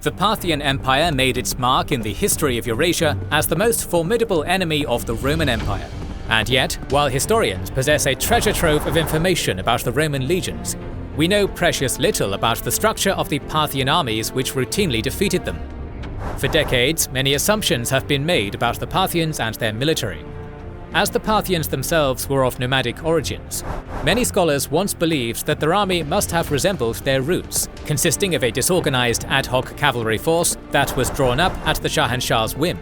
The Parthian Empire made its mark in the history of Eurasia as the most formidable enemy of the Roman Empire. And yet, while historians possess a treasure trove of information about the Roman legions, we know precious little about the structure of the Parthian armies which routinely defeated them. For decades, many assumptions have been made about the Parthians and their military. As the Parthians themselves were of nomadic origins, many scholars once believed that their army must have resembled their roots, consisting of a disorganized ad hoc cavalry force that was drawn up at the Shahanshah's whim.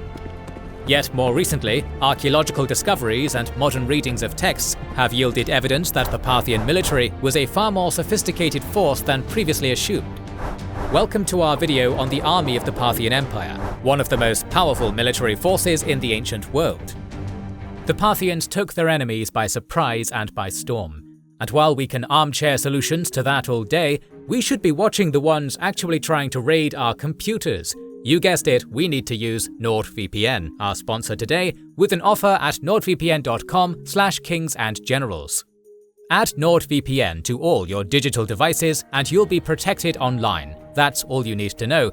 Yet more recently, archaeological discoveries and modern readings of texts have yielded evidence that the Parthian military was a far more sophisticated force than previously assumed. Welcome to our video on the army of the Parthian Empire, one of the most powerful military forces in the ancient world. The Parthians took their enemies by surprise and by storm. And while we can armchair solutions to that all day, we should be watching the ones actually trying to raid our computers. You guessed it, we need to use NordVPN, our sponsor today, with an offer at nordvpn.com/kingsandgenerals. Add NordVPN to all your digital devices and you'll be protected online. That's all you need to know.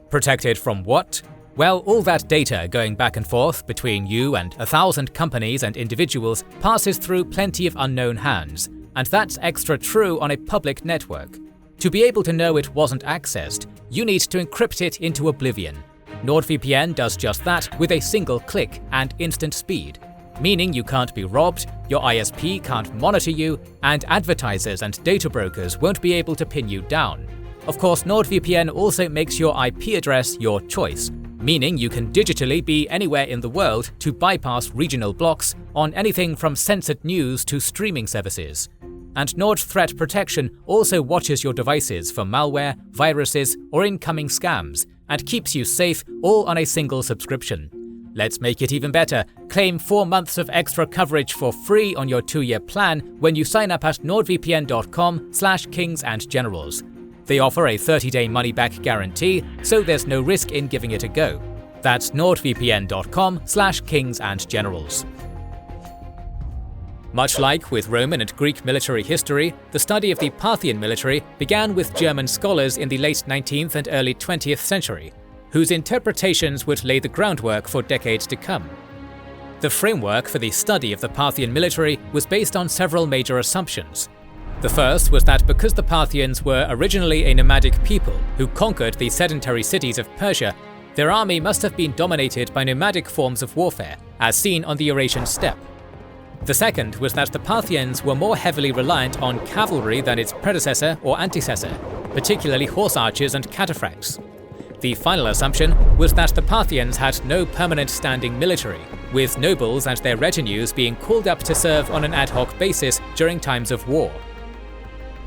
Protected from what? Well, all that data going back and forth between you and 1,000 companies and individuals passes through plenty of unknown hands, and that's extra true on a public network. To be able to know it wasn't accessed, you need to encrypt it into oblivion. NordVPN does just that with a single click and instant speed, meaning you can't be robbed, your ISP can't monitor you, and advertisers and data brokers won't be able to pin you down. Of course, NordVPN also makes your IP address your choice, meaning you can digitally be anywhere in the world to bypass regional blocks on anything from censored news to streaming services. And Nord Threat Protection also watches your devices for malware, viruses, or incoming scams, and keeps you safe all on a single subscription. Let's make it even better. Claim 4 months of extra coverage for free on your 2-year plan when you sign up at nordvpn.com/kingsandgenerals. They offer a 30-day money-back guarantee, so there's no risk in giving it a go. That's nordvpn.com/kingsandgenerals. Much like with Roman and Greek military history, the study of the Parthian military began with German scholars in the late 19th and early 20th century, whose interpretations would lay the groundwork for decades to come. The framework for the study of the Parthian military was based on several major assumptions. The first was that because the Parthians were originally a nomadic people who conquered the sedentary cities of Persia, their army must have been dominated by nomadic forms of warfare, as seen on the Eurasian steppe. The second was that the Parthians were more heavily reliant on cavalry than its predecessor or antecessor, particularly horse archers and cataphracts. The final assumption was that the Parthians had no permanent standing military, with nobles and their retinues being called up to serve on an ad hoc basis during times of war.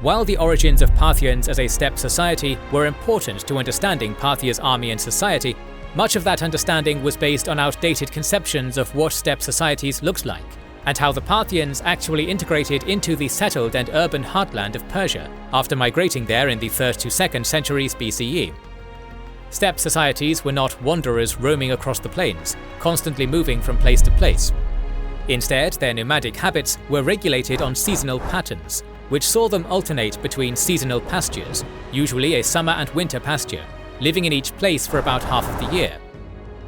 While the origins of Parthians as a steppe society were important to understanding Parthia's army and society, much of that understanding was based on outdated conceptions of what steppe societies looked like, and how the Parthians actually integrated into the settled and urban heartland of Persia after migrating there in the 3rd to 2nd centuries BCE. Steppe societies were not wanderers roaming across the plains, constantly moving from place to place. Instead, their nomadic habits were regulated on seasonal patterns, which saw them alternate between seasonal pastures, usually a summer and winter pasture, living in each place for about half of the year.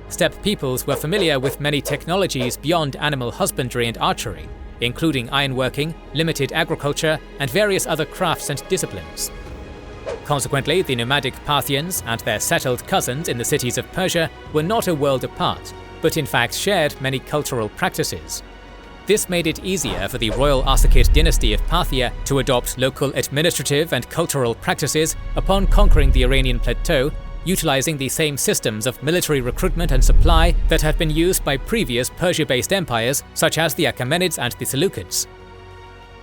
Steppe peoples were familiar with many technologies beyond animal husbandry and archery, including ironworking, limited agriculture, and various other crafts and disciplines. Consequently, the nomadic Parthians and their settled cousins in the cities of Persia were not a world apart, but in fact shared many cultural practices. This made it easier for the royal Arsacid dynasty of Parthia to adopt local administrative and cultural practices upon conquering the Iranian plateau, utilizing the same systems of military recruitment and supply that had been used by previous Persia-based empires such as the Achaemenids and the Seleucids.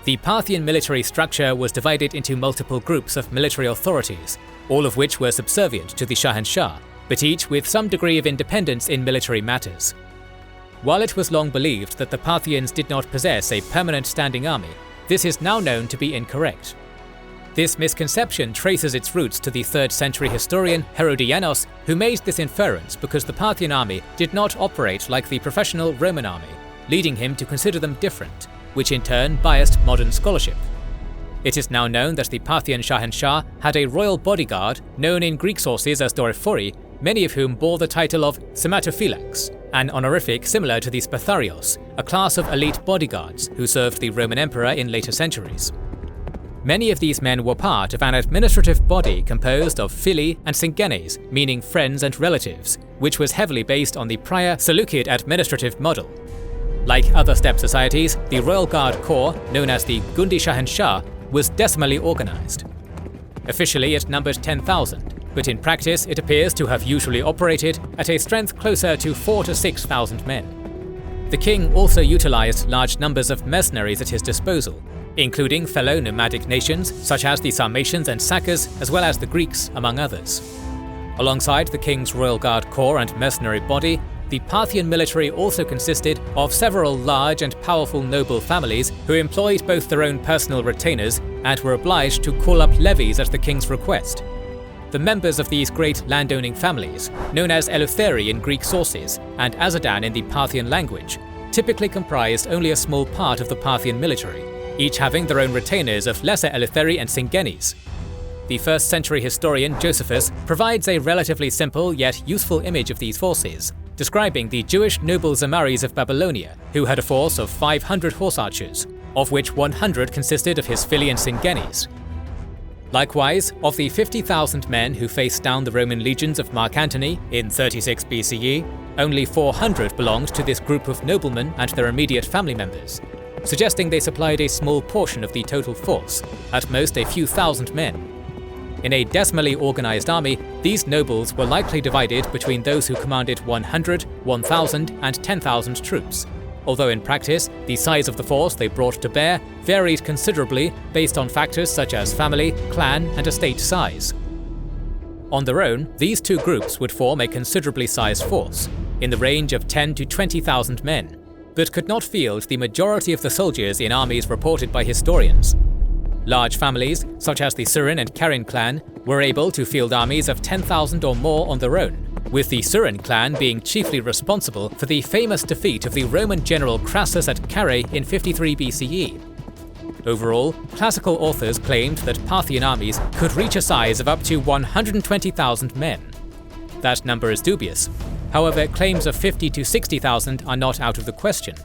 The Parthian military structure was divided into multiple groups of military authorities, all of which were subservient to the Shahanshah, but each with some degree of independence in military matters. While it was long believed that the Parthians did not possess a permanent standing army, this is now known to be incorrect. This misconception traces its roots to the 3rd century historian Herodianos, who made this inference because the Parthian army did not operate like the professional Roman army, leading him to consider them different, which in turn biased modern scholarship. It is now known that the Parthian Shahanshah had a royal bodyguard known in Greek sources as Dorophori, many of whom bore the title of Sematophylax, an honorific similar to the Spatharios, a class of elite bodyguards who served the Roman emperor in later centuries. Many of these men were part of an administrative body composed of fili and syngenes, meaning friends and relatives, which was heavily based on the prior Seleucid administrative model. Like other steppe societies, the Royal Guard Corps, known as the Gundi Shahanshah, was decimally organized. Officially it numbered 10,000, but in practice it appears to have usually operated at a strength closer to 4,000 to 6,000 men. The king also utilized large numbers of mercenaries at his disposal, including fellow nomadic nations such as the Sarmatians and Sakas, as well as the Greeks, among others. Alongside the king's Royal Guard Corps and mercenary body, the Parthian military also consisted of several large and powerful noble families who employed both their own personal retainers and were obliged to call up levies at the king's request. The members of these great landowning families, known as Eleutheri in Greek sources and Azadan in the Parthian language, typically comprised only a small part of the Parthian military, each having their own retainers of lesser Eleutheri and syngenes. The 1st century historian Josephus provides a relatively simple yet useful image of these forces, describing the Jewish noble Zamaris of Babylonia, who had a force of 500 horse archers, of which 100 consisted of his fili and syngenes. Likewise, of the 50,000 men who faced down the Roman legions of Mark Antony in 36 BCE, only 400 belonged to this group of noblemen and their immediate family members, suggesting they supplied a small portion of the total force, at most a few thousand men. In a decimally organized army, these nobles were likely divided between those who commanded 100, 1,000, and 10,000 troops, although in practice, the size of the force they brought to bear varied considerably based on factors such as family, clan, and estate size. On their own, these two groups would form a considerably sized force, in the range of 10 to 20,000 men, but could not field the majority of the soldiers in armies reported by historians. Large families, such as the Surin and Carin clan, were able to field armies of 10,000 or more on their own, with the Surin clan being chiefly responsible for the famous defeat of the Roman general Crassus at Carrhae in 53 BCE. Overall, classical authors claimed that Parthian armies could reach a size of up to 120,000 men. That number is dubious. However, claims of 50 to 60,000 are not out of the question.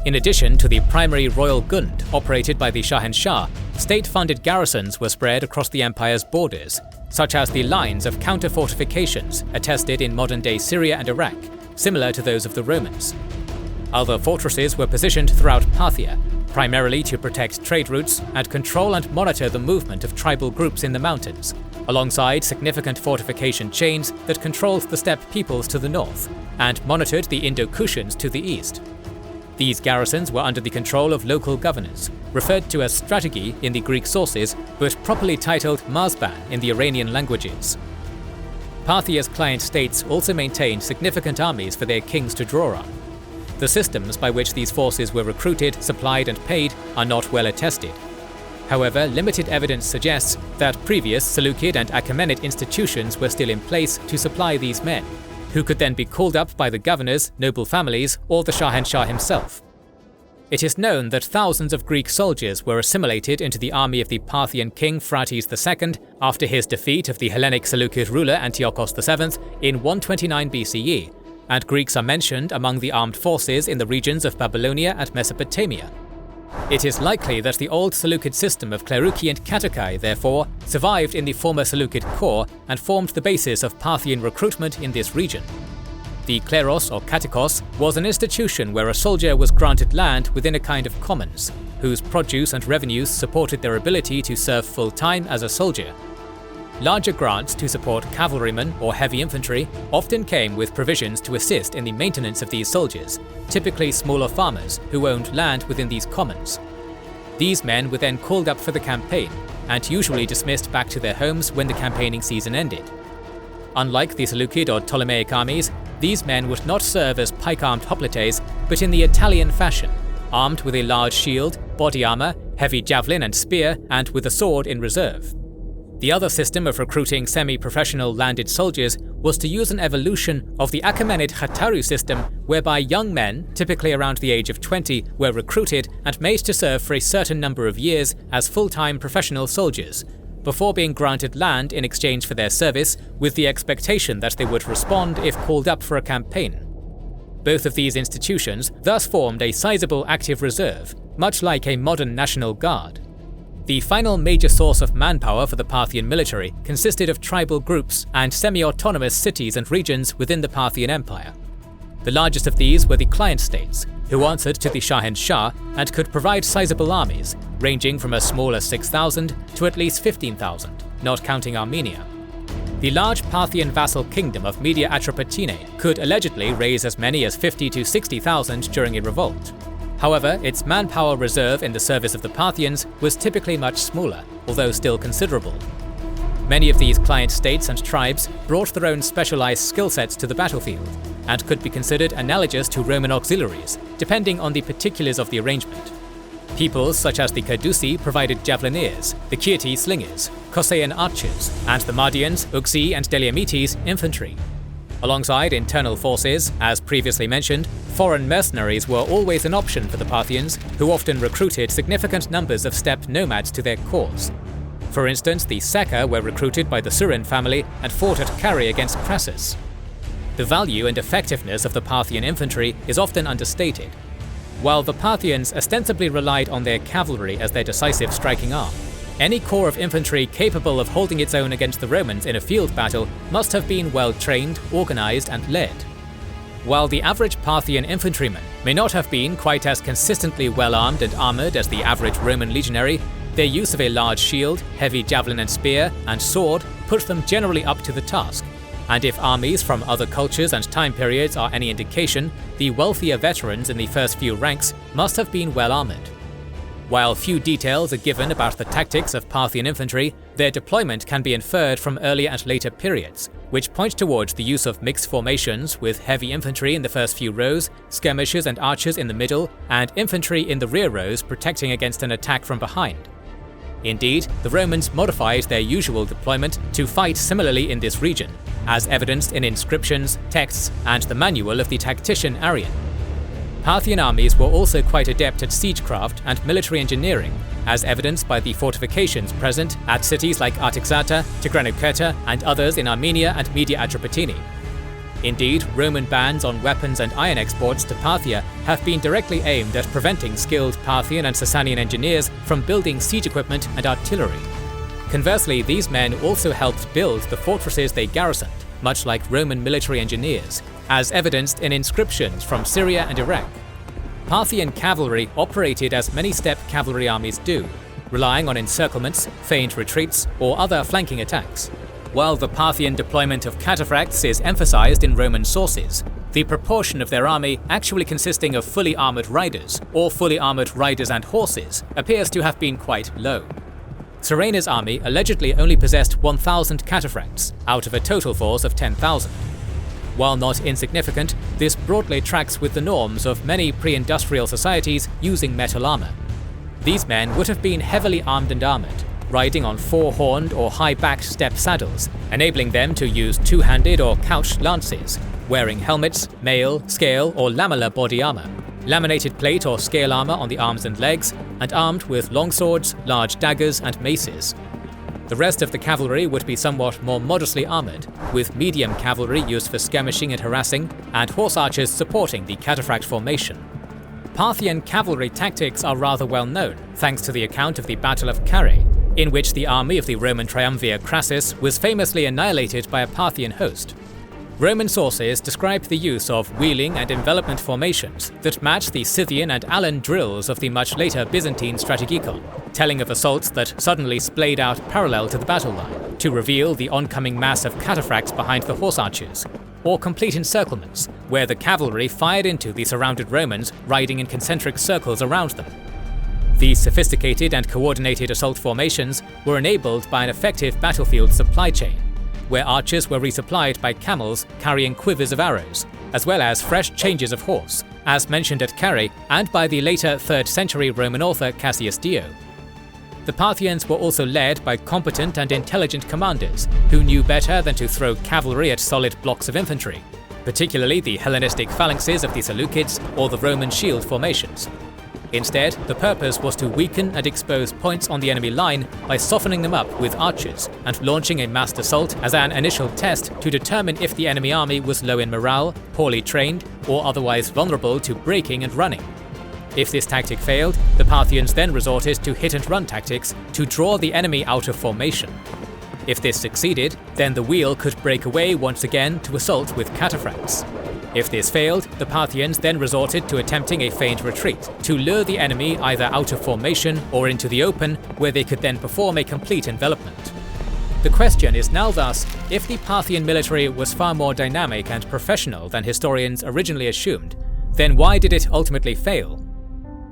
In addition to the primary royal gund operated by the Shahanshah, state-funded garrisons were spread across the empire's borders, such as the lines of counter-fortifications attested in modern-day Syria and Iraq, similar to those of the Romans. Other fortresses were positioned throughout Parthia, primarily to protect trade routes and control and monitor the movement of tribal groups in the mountains, alongside significant fortification chains that controlled the steppe peoples to the north and monitored the Indo-Kushans to the east. These garrisons were under the control of local governors, referred to as strategy in the Greek sources, but properly titled Mazban in the Iranian languages. Parthia's client states also maintained significant armies for their kings to draw on. The systems by which these forces were recruited, supplied, and paid are not well attested. However, limited evidence suggests that previous Seleucid and Achaemenid institutions were still in place to supply these men, who could then be called up by the governors, noble families, or the Shahanshah himself. It is known that thousands of Greek soldiers were assimilated into the army of the Parthian king Phraates II after his defeat of the Hellenic Seleucid ruler Antiochos VII in 129 BCE, and Greeks are mentioned among the armed forces in the regions of Babylonia and Mesopotamia. It is likely that the old Seleucid system of klerouki and katokai, therefore, survived in the former Seleucid core and formed the basis of Parthian recruitment in this region. The kleros or katikos was an institution where a soldier was granted land within a kind of commons, whose produce and revenues supported their ability to serve full-time as a soldier. Larger grants to support cavalrymen or heavy infantry often came with provisions to assist in the maintenance of these soldiers, typically smaller farmers who owned land within these commons. These men were then called up for the campaign, and usually dismissed back to their homes when the campaigning season ended. Unlike the Seleucid or Ptolemaic armies, these men would not serve as pike-armed hoplites, but in the Italian fashion, armed with a large shield, body armor, heavy javelin and spear, and with a sword in reserve. The other system of recruiting semi-professional landed soldiers was to use an evolution of the Achaemenid Khataru system, whereby young men, typically around the age of 20, were recruited and made to serve for a certain number of years as full-time professional soldiers, before being granted land in exchange for their service, with the expectation that they would respond if called up for a campaign. Both of these institutions thus formed a sizable active reserve, much like a modern National Guard. The final major source of manpower for the Parthian military consisted of tribal groups and semi-autonomous cities and regions within the Parthian Empire. The largest of these were the client states, who answered to the Shahanshah and could provide sizable armies, ranging from as small as 6,000 to at least 15,000, not counting Armenia. The large Parthian vassal kingdom of Media Atropatene could allegedly raise as many as 50 to 60,000 during a revolt. However, its manpower reserve in the service of the Parthians was typically much smaller, although still considerable. Many of these client states and tribes brought their own specialized skill sets to the battlefield, and could be considered analogous to Roman auxiliaries, depending on the particulars of the arrangement. Peoples such as the Cadusi provided javelineers, the Chieti slingers, Kosaean archers, and the Mardians, Uxi and Deliamites infantry. Alongside internal forces, as previously mentioned, foreign mercenaries were always an option for the Parthians, who often recruited significant numbers of steppe nomads to their cause. For instance, the Seka were recruited by the Surin family and fought at Carrhae against Crassus. The value and effectiveness of the Parthian infantry is often understated. While the Parthians ostensibly relied on their cavalry as their decisive striking arm, any corps of infantry capable of holding its own against the Romans in a field battle must have been well trained, organized, and led. While the average Parthian infantryman may not have been quite as consistently well armed and armored as the average Roman legionary, their use of a large shield, heavy javelin and spear, and sword put them generally up to the task. And if armies from other cultures and time periods are any indication, the wealthier veterans in the first few ranks must have been well armored. While few details are given about the tactics of Parthian infantry, their deployment can be inferred from earlier and later periods, which point towards the use of mixed formations with heavy infantry in the first few rows, skirmishers and archers in the middle, and infantry in the rear rows protecting against an attack from behind. Indeed, the Romans modified their usual deployment to fight similarly in this region, as evidenced in inscriptions, texts, and the manual of the tactician Arrian. Parthian armies were also quite adept at siegecraft and military engineering, as evidenced by the fortifications present at cities like Artaxata, Tigranoketa, and others in Armenia and Media Atropatene. Indeed, Roman bans on weapons and iron exports to Parthia have been directly aimed at preventing skilled Parthian and Sasanian engineers from building siege equipment and artillery. Conversely, these men also helped build the fortresses they garrisoned, much like Roman military engineers, as evidenced in inscriptions from Syria and Iraq. Parthian cavalry operated as many steppe cavalry armies do, relying on encirclements, feigned retreats, or other flanking attacks. While the Parthian deployment of cataphracts is emphasized in Roman sources, the proportion of their army actually consisting of fully armored riders, or fully armored riders and horses, appears to have been quite low. Surena's army allegedly only possessed 1,000 cataphracts, out of a total force of 10,000. While not insignificant, this broadly tracks with the norms of many pre-industrial societies using metal armor. These men would have been heavily armed and armored, riding on four-horned or high-backed steppe saddles, enabling them to use two-handed or couched lances, wearing helmets, mail, scale, or lamellar body armor, laminated plate or scale armor on the arms and legs, and armed with longswords, large daggers, and maces. The rest of the cavalry would be somewhat more modestly armored, with medium cavalry used for skirmishing and harassing, and horse archers supporting the cataphract formation. Parthian cavalry tactics are rather well known, thanks to the account of the Battle of Carrhae, in which the army of the Roman triumvir Crassus was famously annihilated by a Parthian host. Roman sources describe the use of wheeling and envelopment formations that match the Scythian and Allan drills of the much later Byzantine strategikon, telling of assaults that suddenly splayed out parallel to the battle line to reveal the oncoming mass of cataphracts behind the horse archers, or complete encirclements, where the cavalry fired into the surrounded Romans riding in concentric circles around them. These sophisticated and coordinated assault formations were enabled by an effective battlefield supply chain, where archers were resupplied by camels carrying quivers of arrows, as well as fresh changes of horse, as mentioned at Carrhae and by the later 3rd century Roman author Cassius Dio. the Parthians were also led by competent and intelligent commanders who knew better than to throw cavalry at solid blocks of infantry, particularly the Hellenistic phalanxes of the Seleucids or the Roman shield formations. Instead, the purpose was to weaken and expose points on the enemy line by softening them up with archers and launching a massed assault as an initial test to determine if the enemy army was low in morale, poorly trained, or otherwise vulnerable to breaking and running. If this tactic failed, the Parthians then resorted to hit-and-run tactics to draw the enemy out of formation. If this succeeded, then the wheel could break away once again to assault with cataphracts. If this failed, the Parthians then resorted to attempting a feigned retreat to lure the enemy either out of formation or into the open, where they could then perform a complete envelopment. The question is now thus, if the Parthian military was far more dynamic and professional than historians originally assumed, then why did it ultimately fail?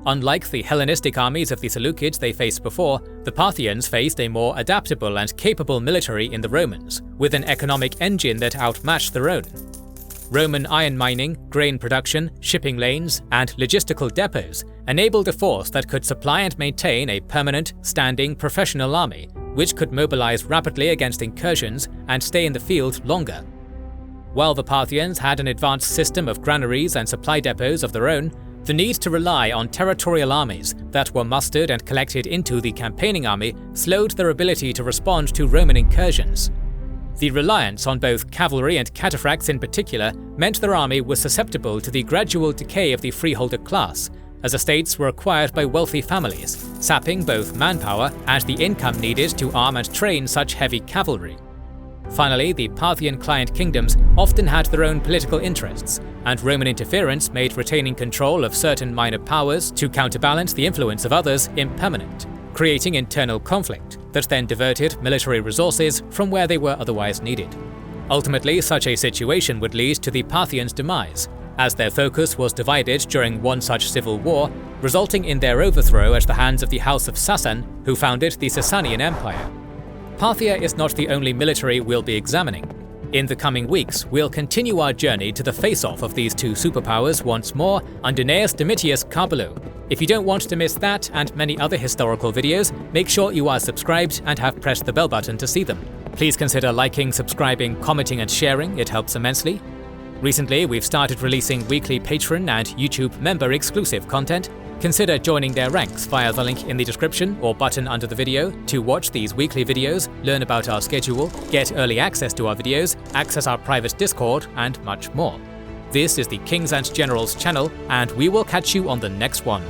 Unlike the Hellenistic armies of the Seleucids they faced before, the Parthians faced a more adaptable and capable military in the Romans, with an economic engine that outmatched their own. Roman iron mining, grain production, shipping lanes, and logistical depots enabled a force that could supply and maintain a permanent, standing, professional army, which could mobilize rapidly against incursions and stay in the field longer. While the Parthians had an advanced system of granaries and supply depots of their own, the need to rely on territorial armies that were mustered and collected into the campaigning army slowed their ability to respond to Roman incursions. The reliance on both cavalry and cataphracts in particular meant their army was susceptible to the gradual decay of the freeholder class, as estates were acquired by wealthy families, sapping both manpower and the income needed to arm and train such heavy cavalry. Finally, the Parthian client kingdoms often had their own political interests, and Roman interference made retaining control of certain minor powers to counterbalance the influence of others impermanent, creating internal conflict that then diverted military resources from where they were otherwise needed. Ultimately, such a situation would lead to the Parthians' demise, as their focus was divided during one such civil war, resulting in their overthrow at the hands of the House of Sasan, who founded the Sasanian Empire. Parthia is not the only military we'll be examining. In the coming weeks, we'll continue our journey to the face-off of these two superpowers once more under Gnaeus Domitius Carbollo. If you don't want to miss that and many other historical videos, make sure you are subscribed and have pressed the bell button to see them. Please consider liking, subscribing, commenting and sharing, it helps immensely. Recently, we've started releasing weekly Patreon and YouTube member exclusive content. Consider joining their ranks via the link in the description or button under the video to watch these weekly videos, learn about our schedule, get early access to our videos, access our private Discord, and much more. This is the Kings and Generals channel, and we will catch you on the next one.